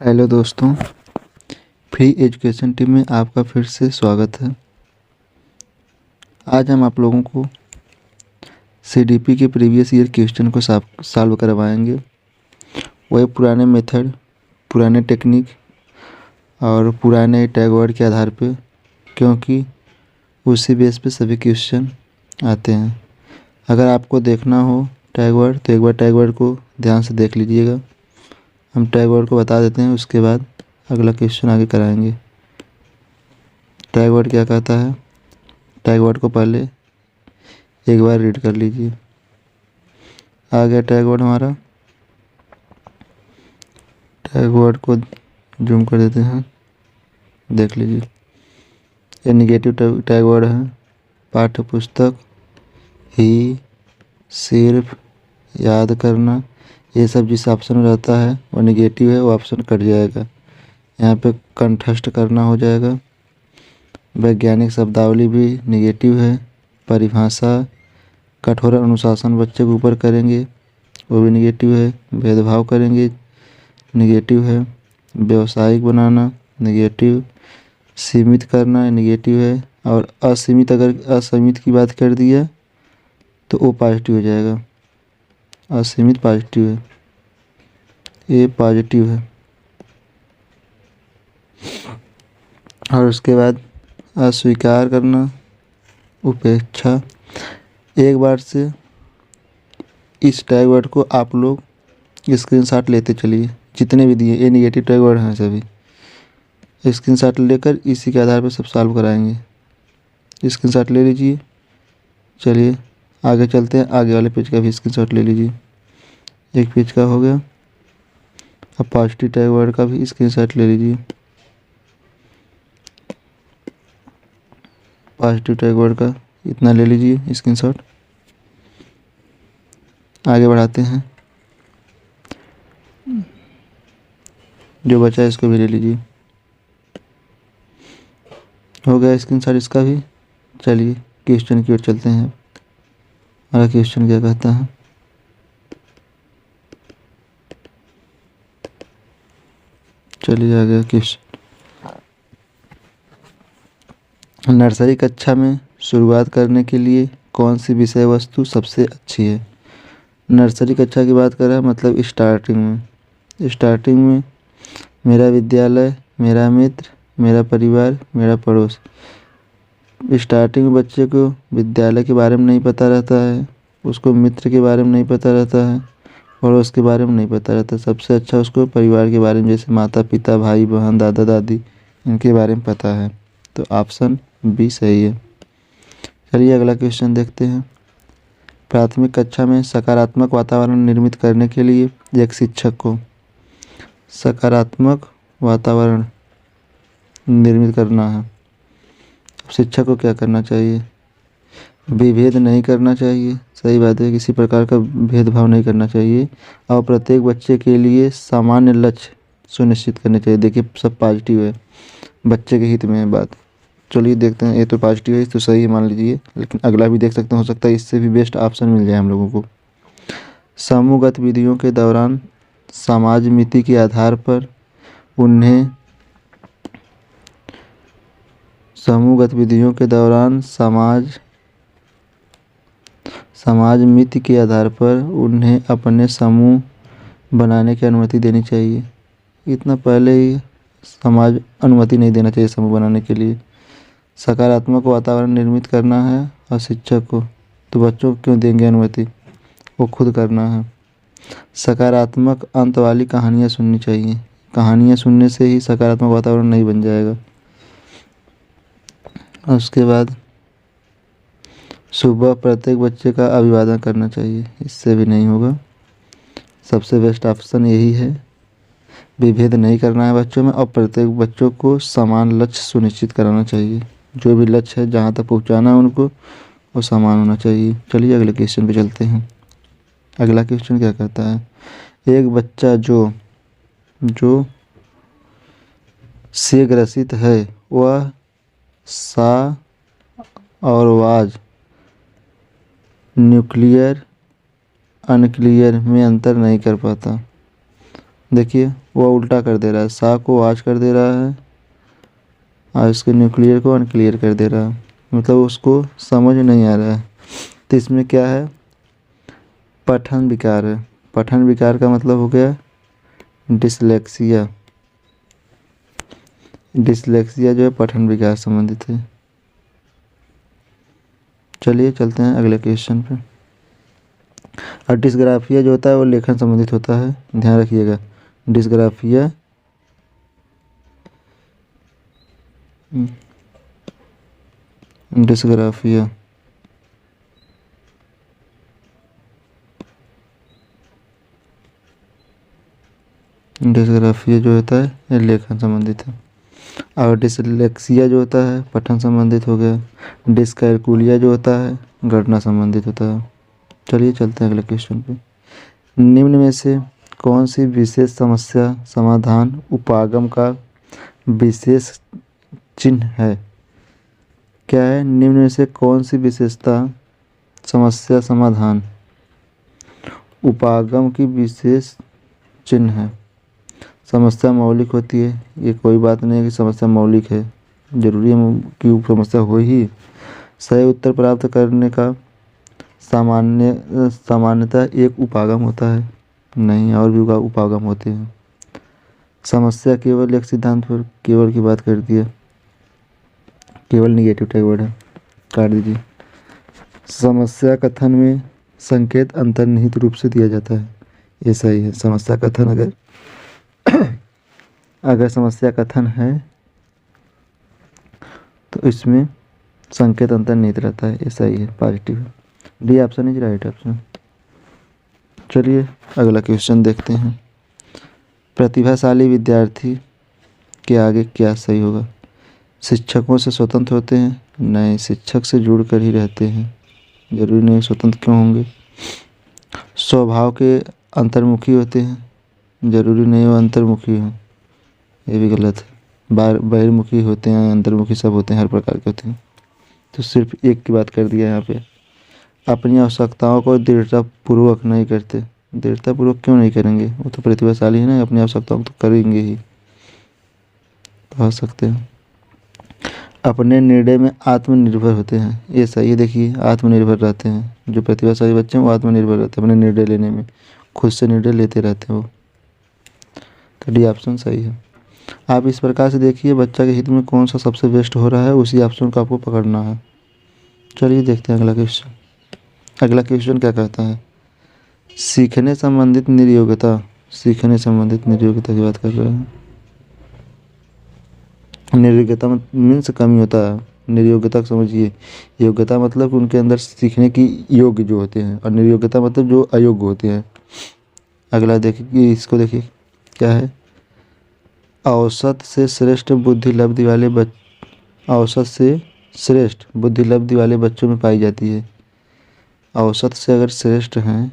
Hello दोस्तों, free education team में आपका फिर से स्वागत है। आज हम आप लोगों को सीडीपी के प्रीवियस ईयर क्वेश्चन को सॉल्व करवाएंगे। वही पुराने मेथड, पुराने टेक्निक और पुराने टैग वर्ड के आधार पे, क्योंकि उसी बेस पे सभी क्वेश्चन आते हैं। अगर आपको देखना हो टैग वर्ड तो एक बार टैग वर्ड को ध्यान से देख लीजिएगा। हम टैग वर्ड को बता देते हैं, उसके बाद अगला क्वेश्चन आगे कराएंगे। टैग वर्ड क्या कहता है, टैग वर्ड को पहले एक बार रीड कर लीजिए। आ गया टैग वर्ड हमारा। टैग वर्ड को जूम कर देते हैं, देख लीजिए। ये निगेटिव टैग वर्ड है। पाठ्य पुस्तक, ही, सिर्फ, याद करना, ये सब जिस ऑप्शन में रहता है वो निगेटिव है, वो ऑप्शन कट जाएगा। यहाँ पे कंठस्थ करना हो जाएगा। वैज्ञानिक शब्दावली भी निगेटिव है। परिभाषा, कठोर अनुशासन बच्चे के ऊपर करेंगे, वो भी निगेटिव है। भेदभाव करेंगे, निगेटिव है। व्यावसायिक बनाना, निगेटिव। सीमित करना, निगेटिव है। और असीमित, अगर असीमित की बात कर दिया तो वो पॉजिटिव हो जाएगा। असीमित पॉजिटिव है, ये पॉजिटिव है। और उसके बाद अस्वीकार करना, उपेक्षा। एक बार से इस टैग वर्ड को आप लोग स्क्रीनशॉट लेते चलिए, जितने भी दिए ये निगेटिव टैग वर्ड हैं सभी। स्क्रीनशॉट लेकर इसी के आधार पर सब सॉल्व कराएंगे। स्क्रीनशॉट ले लीजिए। चलिए आगे चलते हैं। आगे वाले पेज का भी स्क्रीनशॉट ले लीजिए। एक पेज का हो गया। अब पॉजिटिव टैग वर्ड का भी स्क्रीनशॉट ले लीजिए। पॉजिटिव टैग वर्ड का इतना ले लीजिए स्क्रीनशॉट। आगे बढ़ाते हैं। जो बचा है इसको भी ले लीजिए। हो गया स्क्रीनशॉट इसका भी। चलिए क्वेश्चन की ओर चलते हैं। हमारा क्वेश्चन क्या कहता है, चलिए आ गया क्वेश्चन। नर्सरी कक्षा में शुरुआत करने के लिए कौन सी विषय वस्तु सबसे अच्छी है। नर्सरी कक्षा की बात कर रहा है, मतलब स्टार्टिंग में मेरा विद्यालय, मेरा मित्र, मेरा परिवार, मेरा पड़ोस। स्टार्टिंग में बच्चे को विद्यालय के बारे में नहीं पता रहता है, उसको मित्र के बारे में नहीं पता रहता है, पड़ोस के बारे में नहीं पता रहता। सबसे अच्छा उसको परिवार के बारे में, जैसे माता पिता, भाई बहन, दादा दादी, इनके बारे में पता है। तो ऑप्शन बी सही है। चलिए अगला क्वेश्चन देखते हैं। प्राथमिक कक्षा में सकारात्मक वातावरण निर्मित करने के लिए एक शिक्षक को सकारात्मक वातावरण निर्मित करना है। शिक्षक को क्या करना चाहिए, विभेद नहीं करना चाहिए। सही बात है, किसी प्रकार का भेदभाव नहीं करना चाहिए। और प्रत्येक बच्चे के लिए सामान्य लक्ष्य सुनिश्चित करने चाहिए। देखिए सब पॉजिटिव है, बच्चे के हित में है बात। चलिए देखते हैं। ये तो पॉजिटिव है, तो सही मान लीजिए, लेकिन अगला भी देख सकते हैं, हो सकता है इससे भी बेस्ट ऑप्शन मिल जाए हम लोगों को। समूह गतिविधियों के दौरान समाज मिति के आधार पर उन्हें समूह गतिविधियों के दौरान समाज मिति के आधार पर उन्हें अपने समूह बनाने की अनुमति देनी चाहिए। इतना पहले ही समाज अनुमति नहीं देना चाहिए समूह बनाने के लिए। सकारात्मक वातावरण निर्मित करना है और शिक्षक को, तो बच्चों को क्यों देंगे अनुमति, वो खुद करना है। सकारात्मक अंत वाली कहानियाँ सुननी चाहिए। कहानियाँ सुनने से ही सकारात्मक वातावरण नहीं बन जाएगा। और उसके बाद सुबह प्रत्येक बच्चे का अभिवादन करना चाहिए, इससे भी नहीं होगा। सबसे बेस्ट ऑप्शन यही है। विभेद नहीं करना है बच्चों में, और प्रत्येक बच्चों को समान लक्ष्य सुनिश्चित कराना चाहिए। जो भी लक्ष्य है, जहाँ तक पहुँचाना है उनको, वो समान होना चाहिए। चलिए अगले क्वेश्चन पे चलते हैं। अगला क्वेश्चन क्या कहता है, एक बच्चा जो से ग्रसित है वह सा और वाज, न्यूक्लियर अनक्लियर में अंतर नहीं कर पाता। देखिए वो उल्टा कर दे रहा है, सा को आज कर दे रहा है और इसके न्यूक्लियर को अनक्लियर कर दे रहा है, मतलब उसको समझ नहीं आ रहा है। तो इसमें क्या है, पठन विकार है। पठन विकार का मतलब हो गया डिसलेक्सिया। डिसलेक्सिया जो है पठन विकार संबंधित है। चलिए चलते हैं अगले क्वेश्चन पे। और डिस्ग्राफिया जो होता है वो लेखन संबंधित होता है, ध्यान रखिएगा। डिस्ग्राफिया डिस्ग्राफिया डिस्ग्राफिया जो होता है ये लेखन संबंधित है। और डिसलेक्सिया जो होता है पठन संबंधित हो गया। डिस्कैलकुलिया जो होता है गणना संबंधित होता है। चलिए चलते हैं अगले क्वेश्चन पे। निम्न में से कौन सी विशेष समस्या समाधान उपागम का विशेष चिन्ह है? क्या है, निम्न में से कौन सी विशेषता समस्या समाधान उपागम की विशेष चिन्ह है? समस्या मौलिक होती है, ये कोई बात नहीं है कि समस्या मौलिक है, जरूरी है कि समस्या हो ही। सही उत्तर प्राप्त करने का सामान्यतः एक उपागम होता है, नहीं और भी उपागम होते हैं। समस्या केवल एक सिद्धांत पर केवल की बात करती है, केवल निगेटिव टैग वर्ड है, काट दीजिए। समस्या कथन में संकेत अंतर्निहित रूप से दिया जाता है, ये सही है। समस्या कथन अगर समस्या कथन है तो इसमें संकेत अंतर्निहित रहता है, ये सही है, पॉजिटिव है। D option is right option. चलिए अगला क्वेश्चन देखते हैं। प्रतिभाशाली विद्यार्थी के आगे क्या सही होगा? शिक्षकों से स्वतंत्र होते हैं, नहीं, शिक्षक से जुड़कर ही रहते हैं, जरूरी नहीं स्वतंत्र क्यों होंगे। स्वभाव के अंतर्मुखी होते हैं, जरूरी नहीं वो अंतर्मुखी हो, ये भी गलत है। बहिर्मुखी होते हैं, अंतर्मुखी सब होते हैं, हर प्रकार के होते हैं। तो सिर्फ एक की बात कर दिया यहाँ पे। अपनी आवश्यकताओं को दृढ़तापूर्वक नहीं करते, दृढ़तापूर्वक क्यों नहीं करेंगे, वो तो प्रतिभाशाली है ना, अपनी आवश्यकताओं को तो करेंगे ही, तो आ सकते हैं। अपने निर्णय में आत्मनिर्भर होते हैं, ये सही है। देखिए आत्मनिर्भर रहते हैं, जो प्रतिभाशाली बच्चे हैं वो आत्मनिर्भर रहते हैं अपने निर्णय लेने में, खुद से निर्णय लेते रहते हैं वो। तो डी ऑप्शन सही है। आप इस प्रकार से देखिए बच्चा के हित में कौन सा सबसे बेस्ट हो रहा है, उसी ऑप्शन को आपको पकड़ना है। चलिए देखते हैं अगला क्वेश्चन। अगला क्वेश्चन क्या कहता है, सीखने संबंधित निर्योग्यता। सीखने संबंधित निर्योग्यता की बात कर रहे हैं। निर्योग्यता मीन्स कमी होता है, निर्योग्यता समझिए। योग्यता मतलब उनके अंदर सीखने की योग्य जो होते हैं, और निर्योग्यता मतलब जो अयोग्य होते हैं। अगला देखिए, इसको देखिए क्या है, औसत से श्रेष्ठ बुद्धि लब्धि वाले औसत से श्रेष्ठ बुद्धि लब्धि वाले बच्चों में पाई जाती है। औसत से अगर श्रेष्ठ हैं,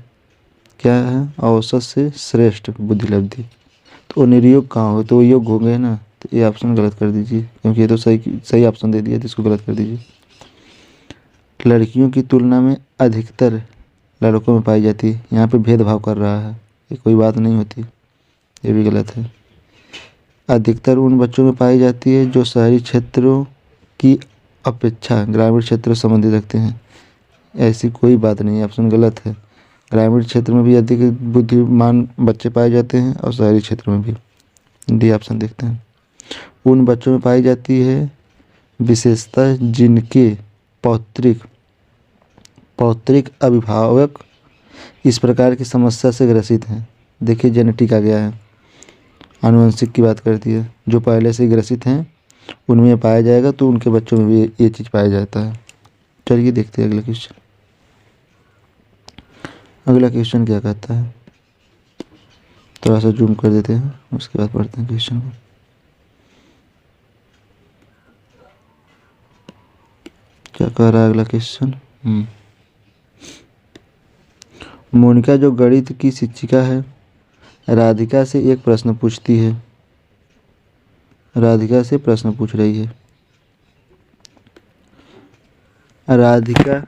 क्या है, औसत से श्रेष्ठ बुद्धि लब्धि, तो वो निर्योग कहाँ हो, तो वो योग्य हो गए ना। तो ये ऑप्शन गलत कर दीजिए, क्योंकि ये तो सही ऑप्शन दे दिया, तो इसको गलत कर दीजिए। लड़कियों की तुलना में अधिकतर लड़कों में पाई जाती है, यहाँ पे भेदभाव कर रहा है, ये कोई बात नहीं होती, ये भी गलत है। अधिकतर उन बच्चों में पाई जाती है जो शहरी क्षेत्रों की अपेक्षा ग्रामीण क्षेत्रों से संबंधित रखते हैं, ऐसी कोई बात नहीं है, ऑप्शन गलत है। ग्रामीण क्षेत्र में भी अधिक बुद्धिमान बच्चे पाए जाते हैं और शहरी क्षेत्र में भी। डी ऑप्शन देखते हैं। उन बच्चों में पाई जाती है विशेषता जिनके पौत्रिक अभिभावक इस प्रकार की समस्या से ग्रसित हैं। देखिए जेनेटिक आ गया है, आनुवंशिक की बात करती है, जो पहले से ग्रसित हैं उनमें पाया जाएगा, तो उनके बच्चों में भी ये चीज़ पाया जाता है। चलिए देखते हैं अगला क्वेश्चन। अगला क्वेश्चन क्या कहता है, थोड़ा सा जूम कर देते हैं, उसके बाद पढ़ते हैं क्वेश्चन को। क्या कह रहा है अगला क्वेश्चन। मोनिका जो गणित की शिक्षिका है, राधिका से एक प्रश्न पूछती है, राधिका से प्रश्न पूछ रही है। राधिका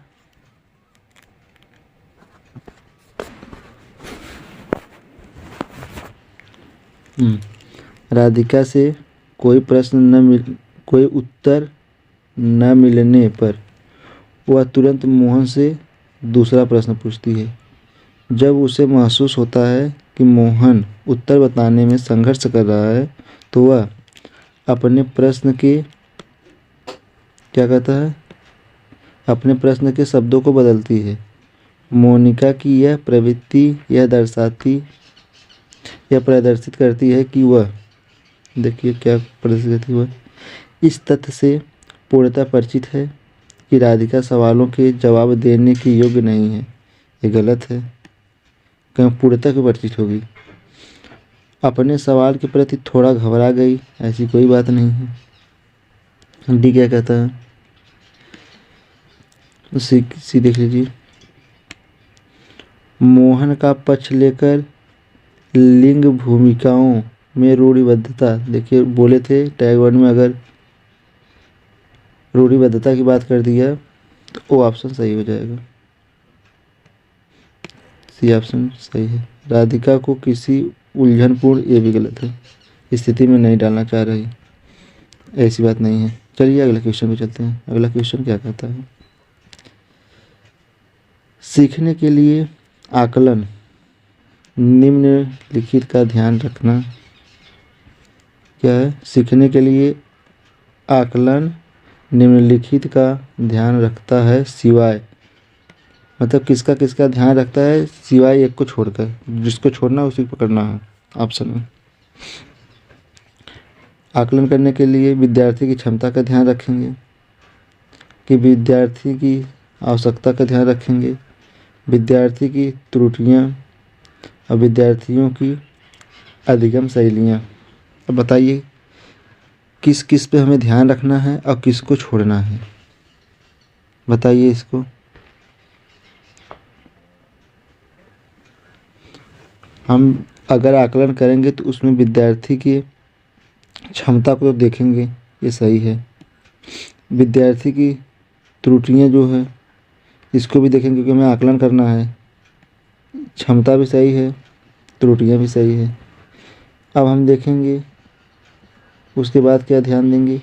राधिका से कोई उत्तर न मिलने पर वह तुरंत मोहन से दूसरा प्रश्न पूछती है। जब उसे महसूस होता है कि मोहन उत्तर बताने में संघर्ष कर रहा है तो वह अपने प्रश्न के क्या कहता है अपने प्रश्न के शब्दों को बदलती है। मोनिका की यह प्रवृत्ति यह प्रदर्शित करती है कि वह देखिए क्या प्रदर्शित करती है, वह इस तथ्य से पूर्णतः परिचित है कि राधिका सवालों के जवाब देने के योग्य नहीं है। ये गलत है, कहीं पूर्णतः क्यों परिचित होगी। अपने सवाल के प्रति थोड़ा घबरा गई, ऐसी कोई बात नहीं है। डी क्या कहता है, सी देख लीजिए। मोहन का पक्ष लेकर लिंग भूमिकाओं में रूढ़िबद्धता, देखिए बोले थे टैग वन में अगर रूढ़िबद्धता की बात कर दिया तो वो ऑप्शन सही हो जाएगा, सी ऑप्शन सही है। राधिका को किसी उलझनपूर्ण, ये भी गलत है, स्थिति में नहीं डालना चाह रही, ऐसी बात नहीं है। चलिए अगले क्वेश्चन पे चलते हैं। अगला क्वेश्चन क्या कहता है, सीखने के लिए आकलन निम्नलिखित का ध्यान रखना। क्या है, सीखने के लिए आकलन निम्नलिखित का ध्यान रखता है सिवाय, मतलब किसका किसका ध्यान रखता है सिवाय एक को छोड़कर, जिसको छोड़ना है उसी को पकड़ना है ऑप्शन में। आकलन करने के लिए विद्यार्थी की क्षमता का ध्यान रखेंगे, कि विद्यार्थी की आवश्यकता का ध्यान रखेंगे, विद्यार्थी की त्रुटियां और विद्यार्थियों की अधिगम शैलियाँ। अब बताइए किस किस पे हमें ध्यान रखना है और किसको छोड़ना है, बताइए इसको। हम अगर आकलन करेंगे तो उसमें विद्यार्थी की क्षमता को तो देखेंगे, ये सही है। विद्यार्थी की त्रुटियां जो है इसको भी देखेंगे क्योंकि हमें आकलन करना है। क्षमता भी सही है, त्रुटियां भी सही है। अब हम देखेंगे उसके बाद क्या ध्यान देंगे,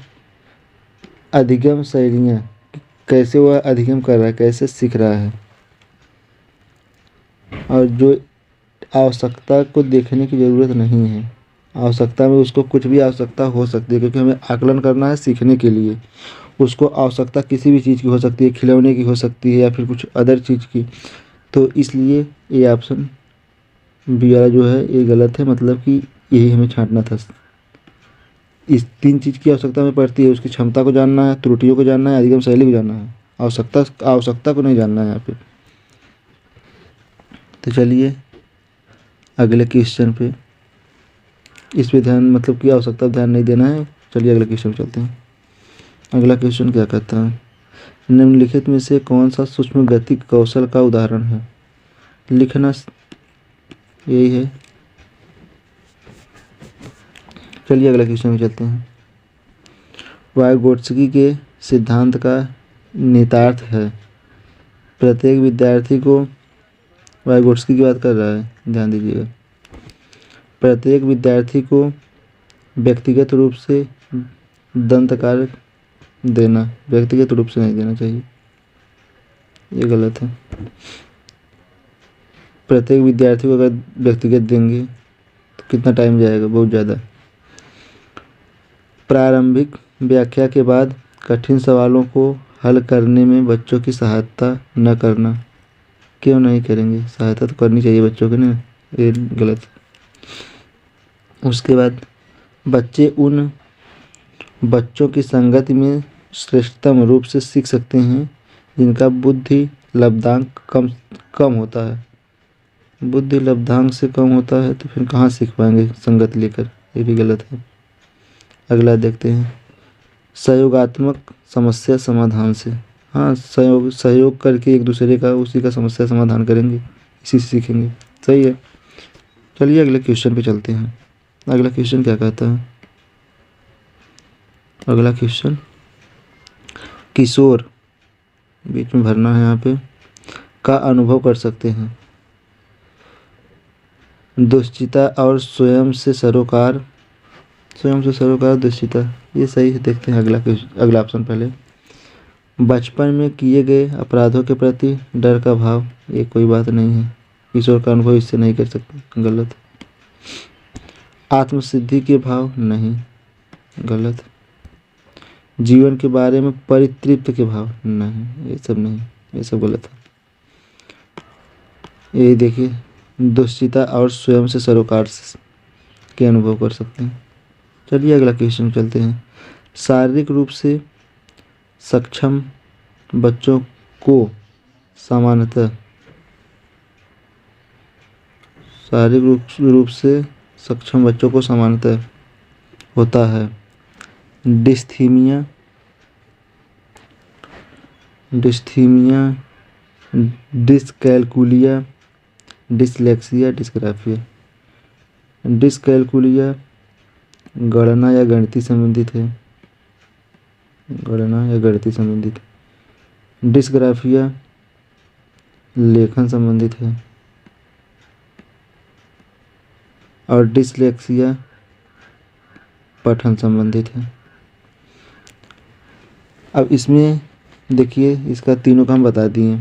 अधिगम शैलियाँ, कैसे वह अधिगम कर रहा है, कैसे सीख रहा है। और जो आवश्यकता को देखने की ज़रूरत नहीं है, आवश्यकता में उसको कुछ भी आवश्यकता हो सकती है क्योंकि हमें आकलन करना है सीखने के लिए। उसको आवश्यकता किसी भी चीज़ की हो सकती है, खिलौने की हो सकती है या फिर कुछ अदर चीज़ की, तो इसलिए ये ऑप्शन बी वाला जो है ये गलत है, मतलब कि यही हमें छांटना था। इस तीन चीज़ की आवश्यकता में पड़ती है, उसकी क्षमता को जानना है, त्रुटियों को जानना है, अधिगम शैली को जानना है, आवश्यकता को नहीं जानना है यहाँ पे। तो चलिए अगले क्वेश्चन पे, इस पे ध्यान मतलब कि आवश्यकता ध्यान नहीं देना है। चलिए अगले क्वेश्चन पे चलते हैं। अगला क्वेश्चन क्या कहता है, निम्नलिखित में से कौन सा सूक्ष्म गति कौशल का उदाहरण है। लिखना यही है। चलिए अगला क्वेश्चन में चलते हैं। वाइगोत्स्की के सिद्धांत का निहितार्थ है, प्रत्येक विद्यार्थी को, वाइगोत्स्की की बात कर रहा है, ध्यान दीजिएगा, प्रत्येक विद्यार्थी को व्यक्तिगत रूप से दंतकार देना, व्यक्तिगत रूप से नहीं देना चाहिए, ये गलत है। प्रत्येक विद्यार्थी को अगर व्यक्तिगत देंगे तो कितना टाइम जाएगा, बहुत ज़्यादा। प्रारंभिक व्याख्या के बाद कठिन सवालों को हल करने में बच्चों की सहायता न करना, क्यों नहीं करेंगे, सहायता तो करनी चाहिए बच्चों की ना, ये गलत। उसके बाद बच्चे उन बच्चों की संगति में श्रेष्ठतम रूप से सीख सकते हैं जिनका बुद्धि लब्धांक कम होता है। बुद्धि लब्धांक से कम होता है तो फिर कहाँ सीख पाएंगे संगत लेकर, ये भी गलत है। अगला देखते हैं, सहयोगात्मक समस्या समाधान से, हाँ सहयोग करके एक दूसरे का उसी का समस्या समाधान करेंगे, इसी से सीखेंगे, सही है। चलिए अगले क्वेश्चन पे चलते हैं। अगला क्वेश्चन क्या कहता है, अगला क्वेश्चन, किशोर बीच में भरना है यहाँ पे, का अनुभव कर सकते हैं। दुश्चिता और स्वयं से सरोकार, स्वयं से सरोकार दुश्चिता, ये सही है। देखते हैं अगला ऑप्शन पहले। बचपन में किए गए अपराधों के प्रति डर का भाव, ये कोई बात नहीं है, ईश्वर का अनुभव इससे नहीं कर सकते, गलत। आत्मसिद्धि के भाव, नहीं, गलत। जीवन के बारे में परितृप्त के भाव, नहीं, ये सब नहीं, ये सब गलत है। ये देखिए, दुश्चिता और स्वयं से सरोकार के अनुभव कर सकते हैं। चलिए अगला क्वेश्चन चलते हैं। शारीरिक रूप से सक्षम बच्चों को सामान्यतः, शारीरिक रूप से सक्षम बच्चों को सामान्यतः होता है dysthymia, dyscalculia, dyslexia, dysgraphia. Dyscalculia गणना या गणितीय संबंधित है, गणना या गणितीय संबंधित। डिस्ग्राफिया लेखन संबंधित है, और डिसलेक्सिया पठन संबंधित है। अब इसमें देखिए, इसका तीनों का हम बता दिए।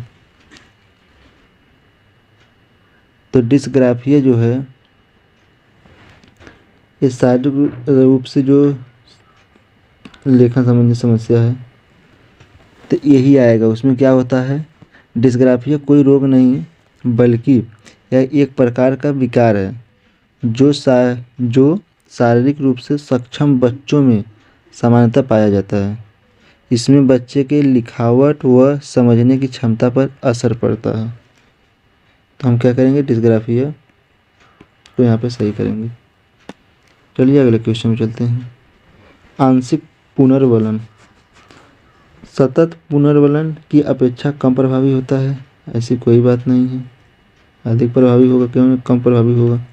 तो डिस्ग्राफिया जो है, ये शारीरिक रूप से जो लेखन संबंधी समस्या है, तो यही आएगा। उसमें क्या होता है, डिस्ग्राफिया कोई रोग नहीं बल्कि यह एक प्रकार का विकार है जो शारीरिक रूप से सक्षम बच्चों में सामान्यतः पाया जाता है। इसमें बच्चे के लिखावट व समझने की क्षमता पर असर पड़ता है। तो हम क्या करेंगे, डिस्ग्राफिया को यहाँ पे सही करेंगे। चलिए अगले क्वेश्चन में चलते हैं। आंशिक पुनर्वलन सतत पुनर्वलन की अपेक्षा कम प्रभावी होता है, ऐसी कोई बात नहीं है। अधिक प्रभावी होगा, क्यों कम प्रभावी होगा।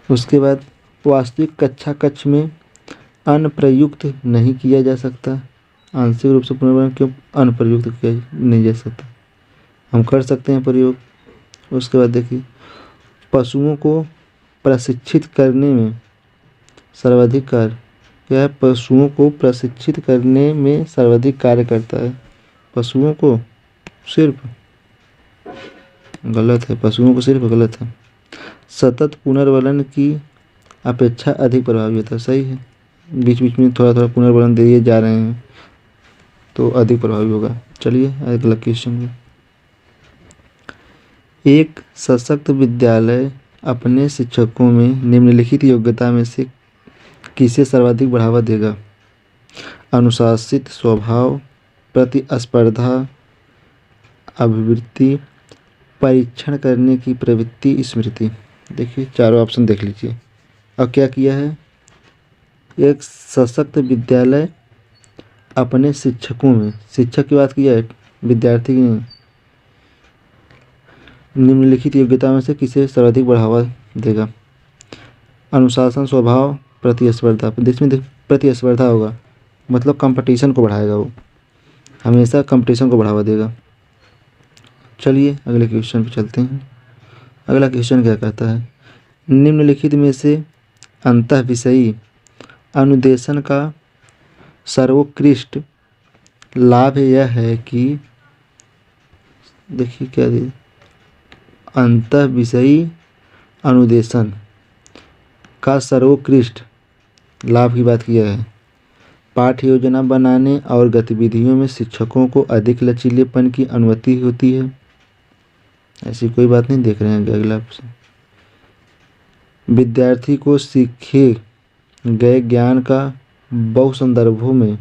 उसके बाद वास्तविक कक्षा कक्ष में अनप्रयुक्त नहीं किया जा सकता। आंशिक रूप से पुनर्वलन क्यों अनप्रयुक्त किया नहीं जा सकता, हम कर सकते हैं प्रयोग। उसके बाद देखिए, पशुओं को प्रशिक्षित करने में सर्वाधिक कार्य क्या है, पशुओं को प्रशिक्षित करने में सर्वाधिक कार्य करता है। पशुओं को सिर्फ, गलत है, पशुओं को सिर्फ, गलत है। सतत पुनर्वलन की अपेक्षा अधिक प्रभावी होता है, सही है। बीच बीच में थोड़ा थोड़ा पुनर्वलन दिए जा रहे हैं तो अधिक प्रभावी होगा। चलिए अगला क्वेश्चन। एक सशक्त विद्यालय अपने शिक्षकों में निम्नलिखित योग्यता में से किसे सर्वाधिक बढ़ावा देगा। अनुशासित स्वभाव, प्रतिस्पर्धा अभिवृत्ति, परीक्षण करने की प्रवृत्ति, स्मृति। देखिए चारों ऑप्शन देख लीजिए। अब क्या किया है, एक सशक्त विद्यालय अपने शिक्षकों में, शिक्षक की बात किया है, विद्यार्थी की नहीं। निम्नलिखित योग्यता में से किसे सर्वाधिक बढ़ावा देगा। अनुशासन, स्वभाव, प्रतिस्पर्धा। इसमें प्रतिस्पर्धा होगा, मतलब कंपटीशन को बढ़ाएगा, वो हमेशा कंपटीशन को बढ़ावा देगा। चलिए अगले क्वेश्चन पे चलते हैं। अगला क्वेश्चन क्या कहता है, निम्नलिखित में से अंतःविषयी अनुदेशन का सर्वोत्कृष्ट लाभ यह है कि, देखिए क्या दिया, अंतःविषयी अनुदेशन का सर्वोत्कृष्ट लाभ की बात किया है। पाठ योजना बनाने और गतिविधियों में शिक्षकों को अधिक लचीलेपन की अनुमति होती है, ऐसी कोई बात नहीं। देख रहे हैं अगला ऑप्शन। विद्यार्थी को सीखे गए ज्ञान का बहु संदर्भों में,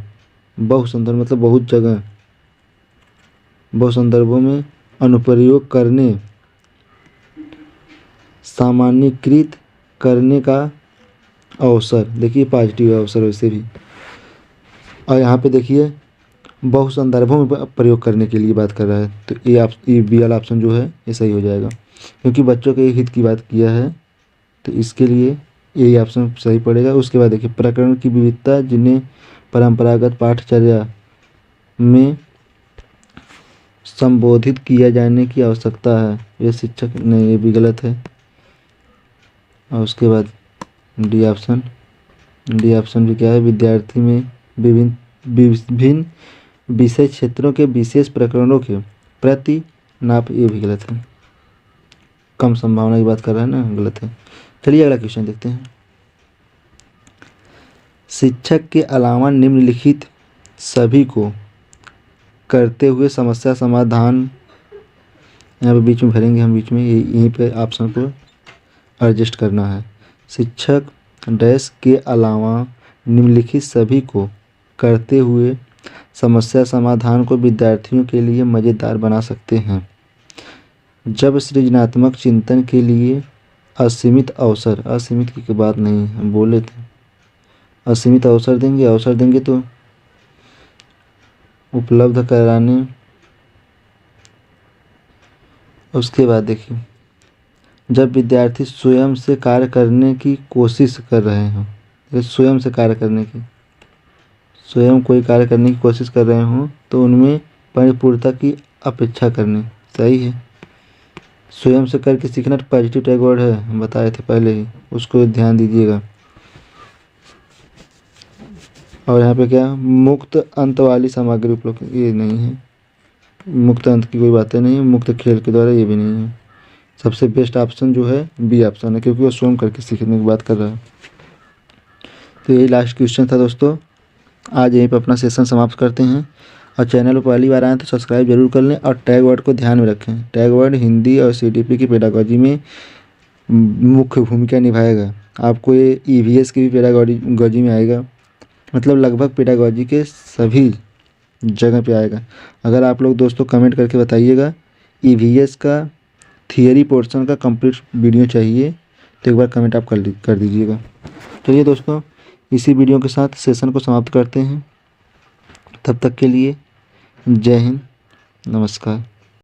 बहुसंदर्भ मतलब बहुत जगह, बहु संदर्भों में अनुप्रयोग करने, सामान्यीकृत करने का अवसर। देखिए पॉजिटिव अवसर वैसे भी, और यहाँ पे देखिए बहु संदर्भों में प्रयोग करने के लिए बात कर रहा है, तो ये बी वाला ऑप्शन जो है ये सही हो जाएगा, क्योंकि बच्चों के हित की बात किया है, तो इसके लिए यही ऑप्शन सही पड़ेगा। उसके बाद देखिए प्रकरण की विविधता, जिन्हें परंपरागत पाठचर्या में संबोधित किया जाने की आवश्यकता है। ये शिक्षक नहीं, ये भी गलत है। और उसके बाद डी ऑप्शन, डी ऑप्शन भी क्या है, विद्यार्थी में विभिन्न विषय क्षेत्रों के विशेष प्रकरणों के प्रति नाप, ये भी गलत है। कम संभावना की बात कर रहा है ना, गलत है। चलिए अगला क्वेश्चन देखते हैं। शिक्षक के अलावा निम्नलिखित सभी को करते हुए समस्या समाधान, यहाँ पे बीच में भरेंगे हम, बीच में यहीं पे ऑप्शन को एडजस्ट करना है। शिक्षक डैश के अलावा निम्नलिखित सभी को करते हुए समस्या समाधान को विद्यार्थियों के लिए मज़ेदार बना सकते हैं। जब सृजनात्मक चिंतन के लिए असीमित अवसर, असीमित की बात नहीं हम बोले थे, असीमित अवसर देंगे तो उपलब्ध कराने। उसके बाद देखिए, जब विद्यार्थी स्वयं से कार्य करने की कोशिश कर रहे हों, स्वयं से कार्य करने की, स्वयं कोई कार्य करने की कोशिश कर रहे हों तो उनमें परिपूर्णता की अपेक्षा करनी, सही है। स्वयं से करके सीखना पॉजिटिव टैग वर्ड है, हम बताए थे पहले ही, उसको ध्यान दीजिएगा। और यहाँ पे क्या, मुक्त अंत वाली सामग्री उपलब्ध, ये नहीं है, मुक्त अंत की कोई बातें नहीं है, मुक्त खेल के द्वारा, ये भी नहीं है। सबसे बेस्ट ऑप्शन जो है बी ऑप्शन है, क्योंकि वो स्वयं करके सीखने की बात कर रहा है। तो यही लास्ट क्वेश्चन था दोस्तों। आज यहीं पर अपना सेशन समाप्त करते हैं। और चैनल पर पहली बार आएँ तो सब्सक्राइब जरूर कर लें और टैग वर्ड को ध्यान में रखें। टैग वर्ड हिंदी और सीडीपी की पेडागोजी में मुख्य भूमिका निभाएगा। आपको ये ईवीएस की भी पेडागोजी में आएगा, मतलब लगभग पेडागोजी के सभी जगह पे आएगा। अगर आप लोग दोस्तों कमेंट करके बताइएगा ईवीएस का थियरी पोर्शन का कंप्लीट वीडियो चाहिए तो एक बार कमेंट आप कर दीजिएगा। चलिए दोस्तों, इसी वीडियो के साथ सेशन को समाप्त करते हैं। तब तक के लिए जय हिंद, नमस्कार।